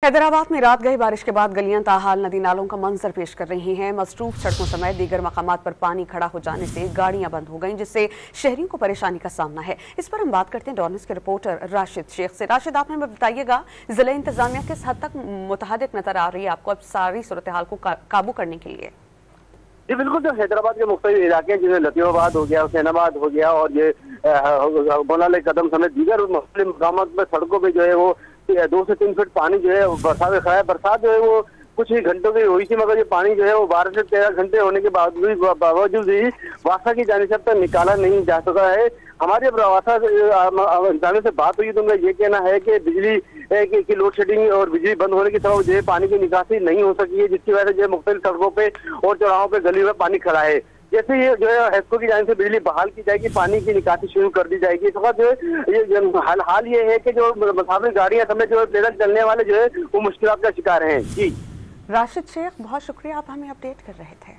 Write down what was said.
हैदराबाद में रात गई बारिश के बाद गलियां ताहाल नदी नालों का मंजर पेश कर रही हैं। मसरूफ सड़कों समेत दीगर मकामात पर पानी खड़ा हो जाने से गाड़ियां बंद हो गईं, जिससे शहरियों को परेशानी का सामना है। इस पर हम बात करते हैं डॉन न्यूज़ के रिपोर्टर राशिद शेख से। राशिद, आप हमें बताइएगा, जिला इंतजामिया किस हद तक मुतहदिक नजर आ रही है आपको अब सारी सूरत हाल को काबू करने के लिए? जी बिल्कुल, जो हैदराबाद के मुख्तलिफ इलाके जिसमें लतीफाबाद हो गया, हुसैनाबाद हो गया और ये मौलाना कदम समेत दीगर मुख्तलिफ मकामात में सड़कों पे जो है वो 2 से 3 फीट पानी जो है बरसात में खड़ा है। बरसात जो है वो कुछ ही घंटों की हुई थी, मगर ये पानी जो है वो 12 से 13 घंटे होने के बावजूद ही वासा की जानिब तक निकाला नहीं जा सका है। हमारे वासा इंतजामिया से बात हुई तो उनका ये कहना है कि बिजली की लोड शेडिंग और बिजली बंद होने की सबब जो है पानी की निकासी नहीं हो सकी है, जिसकी वजह से जो है मुख्तलिफ सड़कों पे और चौराहों पे गलियों में पानी खड़ा है। जैसे ये जो है हेस्को की जानिब से बिजली बहाल की जाएगी, पानी की निकासी शुरू कर दी जाएगी। इस वक्त जो है ये हाल ये है कि जो मुसाफिर गाड़ियां समेत जो पैदल चलने वाले जो है वो मुश्किलात का शिकार हैं। जी राशिद शेख, बहुत शुक्रिया, आप हमें अपडेट कर रहे थे।